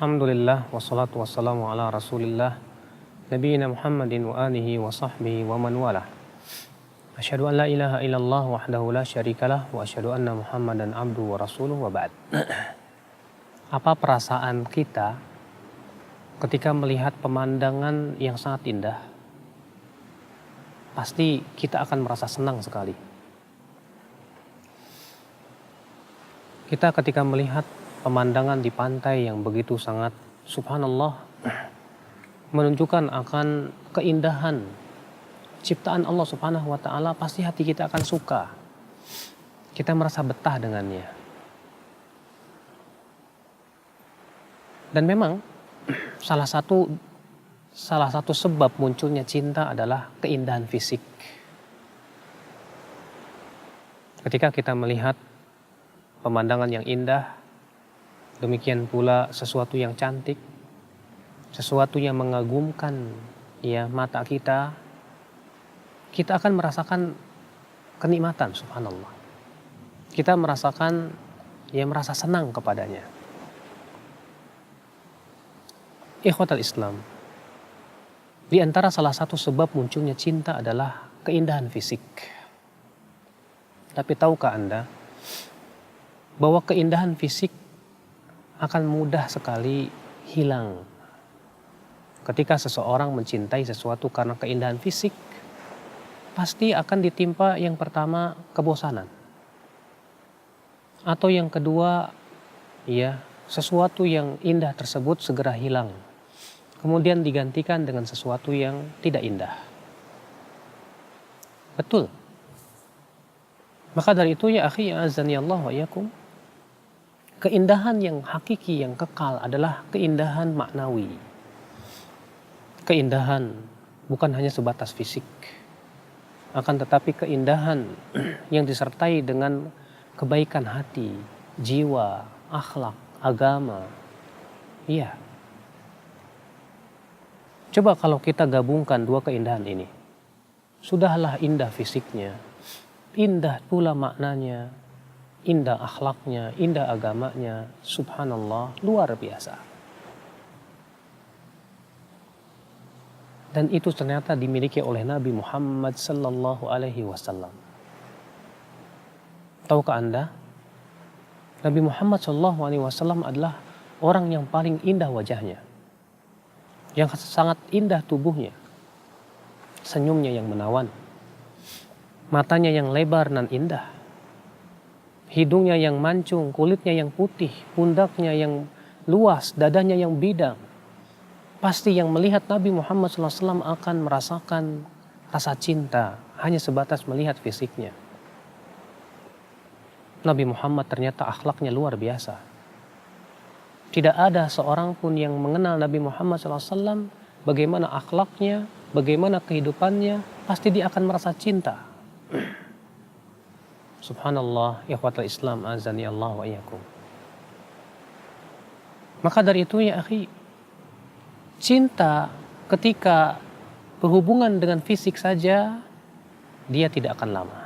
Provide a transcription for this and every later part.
Alhamdulillah wassalatu wassalamu ala Rasulillah nabiyina Muhammadin wa alihi wa sahbihi wa man walah. Asyhadu an la ilaha illallah wahdahu la syarikalah wa asyhadu anna Muhammadan abduhu wa rasuluhu wa ba'd. Apa perasaan kita ketika melihat pemandangan yang sangat indah? Pasti kita akan merasa senang sekali. Kita ketika melihat pemandangan di pantai yang begitu sangat subhanallah menunjukkan akan keindahan ciptaan Allah Subhanahu wa taala, pasti hati kita akan suka. Kita merasa betah dengannya. Dan memang salah satu sebab munculnya cinta adalah keindahan fisik. Ketika kita melihat pemandangan yang indah, demikian pula sesuatu yang cantik, sesuatu yang mengagumkan ya mata kita, kita akan merasakan kenikmatan subhanallah. Kita merasakan merasa senang kepadanya. Ikhwatal Islam, di antara salah satu sebab munculnya cinta adalah keindahan fisik. Tapi tahukah Anda bahwa keindahan fisik akan mudah sekali hilang. Ketika seseorang mencintai sesuatu karena keindahan fisik, pasti akan ditimpa yang pertama kebosanan. Atau yang kedua, sesuatu yang indah tersebut segera hilang. Kemudian digantikan dengan sesuatu yang tidak indah. Betul. Maka dari itu ya akhi azani Allah wa iyakum, keindahan yang hakiki, yang kekal adalah keindahan maknawi. Keindahan bukan hanya sebatas fisik, akan tetapi keindahan yang disertai dengan kebaikan hati, jiwa, akhlak, agama. Iya. Coba kalau kita gabungkan dua keindahan ini. Sudahlah indah fisiknya, indah pula maknanya, indah akhlaknya, indah agamanya, subhanallah, luar biasa. Dan itu ternyata dimiliki oleh Nabi Muhammad sallallahu alaihi wasallam. Tahukah Anda? Nabi Muhammad sallallahu alaihi wasallam adalah orang yang paling indah wajahnya, yang sangat indah tubuhnya, senyumnya yang menawan, matanya yang lebar dan indah, hidungnya yang mancung, kulitnya yang putih, pundaknya yang luas, dadanya yang bidang. Pasti yang melihat Nabi Muhammad SAW akan merasakan rasa cinta hanya sebatas melihat fisiknya. Nabi Muhammad ternyata akhlaknya luar biasa. Tidak ada seorang pun yang mengenal Nabi Muhammad SAW, bagaimana akhlaknya, bagaimana kehidupannya, pasti dia akan merasa cinta. Subhanallah, ikhwatul Islam, azani Allah wa iyyakum. Maka dari itu ya akhi, cinta ketika berhubungan dengan fisik saja, dia tidak akan lama.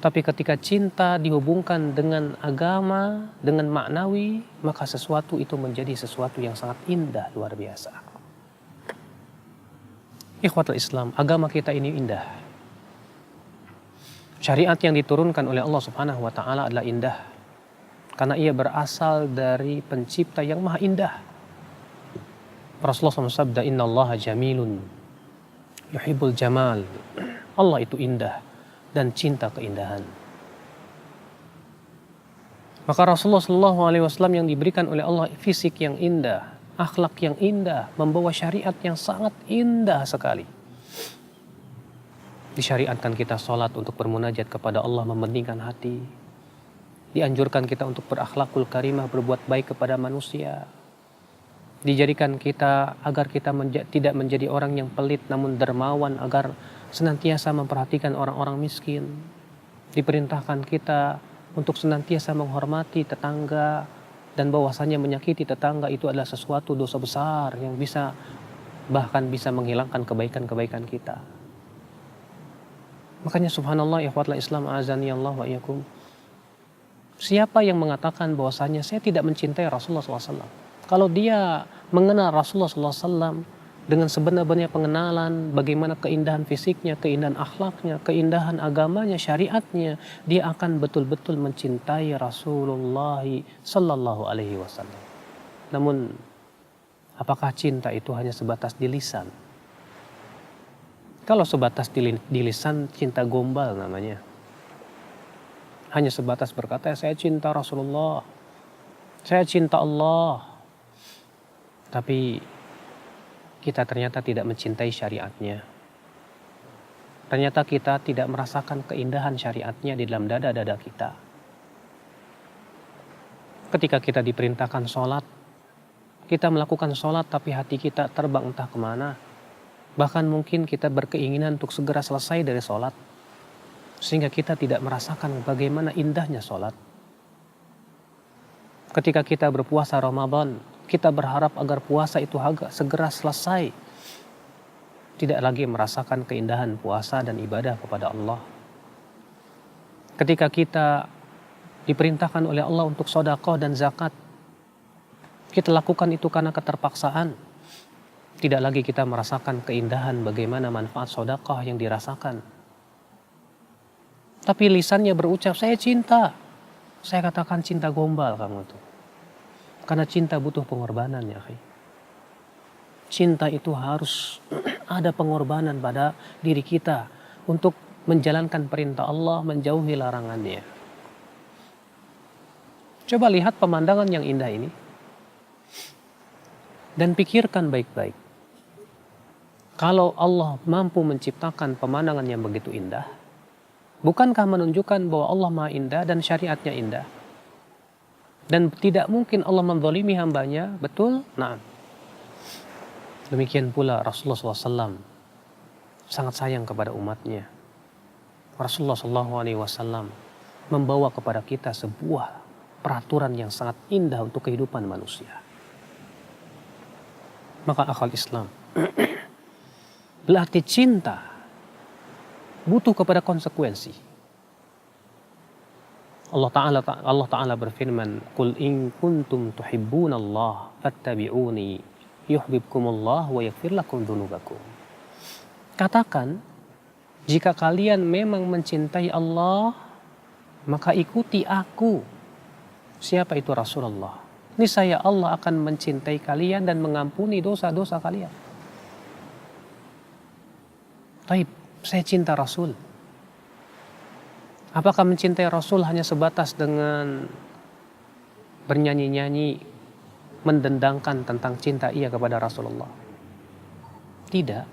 Tapi ketika cinta dihubungkan dengan agama, dengan maknawi, maka sesuatu itu menjadi sesuatu yang sangat indah, luar biasa. Ikhwatul Islam, agama kita ini indah. Syariat yang diturunkan oleh Allah Subhanahu wa taala adalah indah. Karena ia berasal dari pencipta yang maha indah. Rasulullah SAW sabda, innallaha jamilun yuhibbul jamal. Allah itu indah dan cinta keindahan. Maka Rasulullah SAW yang diberikan oleh Allah fisik yang indah, akhlak yang indah, membawa syariat yang sangat indah sekali. Disyariatkan kita sholat untuk bermunajat kepada Allah, mementingkan hati. Dianjurkan kita untuk berakhlakul karimah, berbuat baik kepada manusia. Dijadikan kita agar kita tidak menjadi orang yang pelit namun dermawan, agar senantiasa memperhatikan orang-orang miskin. Diperintahkan kita untuk senantiasa menghormati tetangga, dan bahwasanya menyakiti tetangga itu adalah sesuatu dosa besar yang bahkan bisa menghilangkan kebaikan-kebaikan kita. Makanya subhanallah ikhwatul Islam azani Allah wa iyyakum. Siapa yang mengatakan bahwasanya saya tidak mencintai Rasulullah SAW? Kalau dia mengenal Rasulullah SAW dengan sebenar-benarnya pengenalan, bagaimana keindahan fisiknya, keindahan akhlaknya, keindahan agamanya, syariatnya, dia akan betul-betul mencintai Rasulullah Sallallahu Alaihi Wasallam. Namun, apakah cinta itu hanya sebatas di lisan? Kalau sebatas di lisan, cinta gombal namanya. Hanya sebatas berkata, saya cinta Rasulullah, saya cinta Allah. Tapi kita ternyata tidak mencintai syariatnya. Ternyata kita tidak merasakan keindahan syariatnya di dalam dada-dada kita. Ketika kita diperintahkan sholat, kita melakukan sholat tapi hati kita terbang entah kemana. Bahkan mungkin kita berkeinginan untuk segera selesai dari sholat, sehingga kita tidak merasakan bagaimana indahnya sholat. Ketika kita berpuasa Ramadan, kita berharap agar puasa itu segera selesai. Tidak lagi merasakan keindahan puasa dan ibadah kepada Allah. Ketika kita diperintahkan oleh Allah untuk sedekah dan zakat, kita lakukan itu karena keterpaksaan. Tidak lagi kita merasakan keindahan bagaimana manfaat sedekah yang dirasakan. Tapi lisannya berucap, saya cinta. Saya katakan cinta gombal kamu tuh. Karena cinta butuh pengorbanan ya. Cinta itu harus ada pengorbanan pada diri kita untuk menjalankan perintah Allah, menjauhi larangannya. Coba lihat pemandangan yang indah ini. Dan pikirkan baik-baik. Kalau Allah mampu menciptakan pemandangan yang begitu indah, bukankah menunjukkan bahwa Allah Maha Indah dan syariatnya indah? Dan tidak mungkin Allah menzalimi hambanya, betul? Nah, demikian pula Rasulullah SAW sangat sayang kepada umatnya. Rasulullah SAW membawa kepada kita sebuah peraturan yang sangat indah untuk kehidupan manusia. Maka akal Islam berarti cinta butuh kepada konsekuensi. Allah Ta'ala berfirman, "Qul in kuntum tuhibbunallaha fattabi'uni yuhibbukumullah wa yaghfir lakum dzunubakum." Katakan, jika kalian memang mencintai Allah, maka ikuti aku. Siapa itu Rasulullah? Niscaya Allah akan mencintai kalian dan mengampuni dosa-dosa kalian. Taib, saya cinta Rasul. Apakah mencintai Rasul hanya sebatas dengan bernyanyi-nyanyi, mendendangkan tentang cinta ia kepada Rasulullah? Tidak.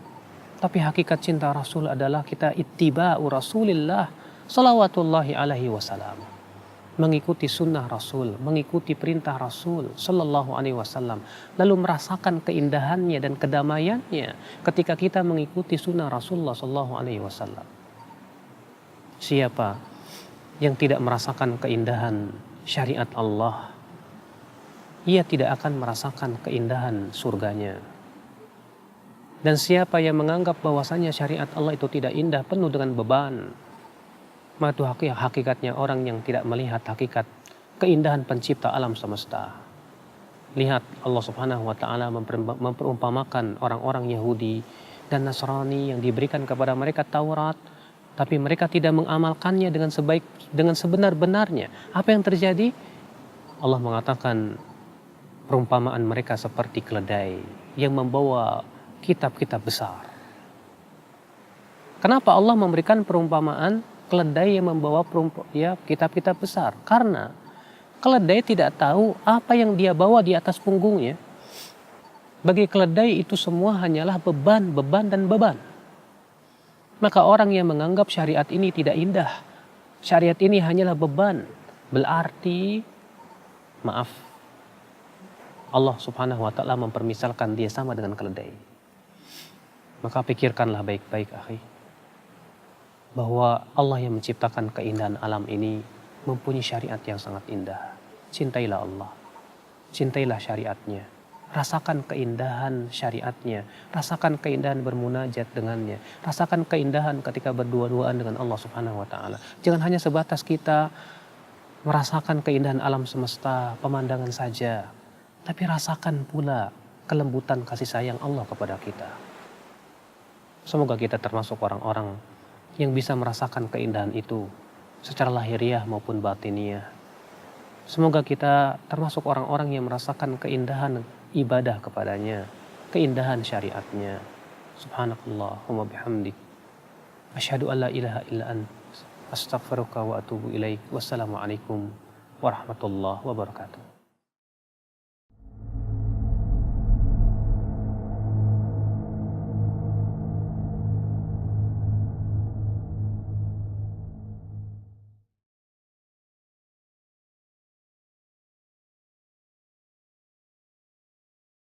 Tapi hakikat cinta Rasul adalah kita ittiba'u Rasulillah salawatullahi alaihi wasallam. Mengikuti sunnah Rasul, mengikuti perintah Rasul sallallahu alaihi wasallam. Lalu merasakan keindahannya dan kedamaiannya ketika kita mengikuti sunnah Rasulullah sallallahu alaihi wasallam. Siapa yang tidak merasakan keindahan syariat Allah, ia tidak akan merasakan keindahan surganya. Dan siapa yang menganggap bahwasanya syariat Allah itu tidak indah, penuh dengan beban, maka itu hakikatnya orang yang tidak melihat hakikat keindahan pencipta alam semesta. Lihat, Allah Subhanahu wa Ta'ala memperumpamakan orang-orang Yahudi dan Nasrani yang diberikan kepada mereka Taurat, tapi mereka tidak mengamalkannya dengan sebenar-benarnya. Apa yang terjadi? Allah mengatakan perumpamaan mereka seperti keledai yang membawa kitab-kitab besar. Kenapa Allah memberikan perumpamaan keledai yang membawa kitab-kitab besar? Karena keledai tidak tahu apa yang dia bawa di atas punggungnya. Bagi keledai itu semua hanyalah beban, dan beban. Maka orang yang menganggap syariat ini tidak indah, syariat ini hanyalah beban, berarti, maaf, Allah Subhanahu wa Ta'ala mempermisalkan dia sama dengan keledai. Maka pikirkanlah baik-baik, akhi, bahwa Allah yang menciptakan keindahan alam ini mempunyai syariat yang sangat indah. Cintailah Allah, cintailah syariatnya. Rasakan keindahan syariatnya, rasakan keindahan bermunajat dengannya, rasakan keindahan ketika berdua-duaan dengan Allah Subhanahu wa Ta'ala. Jangan hanya sebatas kita merasakan keindahan alam semesta, pemandangan saja. Tapi rasakan pula kelembutan kasih sayang Allah kepada kita. Semoga kita termasuk orang-orang yang bisa merasakan keindahan itu secara lahiriah maupun batiniah. Semoga kita termasuk orang-orang yang merasakan keindahan ibadah kepadanya, keindahan syariatnya. Subhanakallahumma bihamdik. Asyhadu an la ilaha illa ant. Astaghfiruka wa atubu ilaik. Wassalamualaikum warahmatullahi wabarakatuh.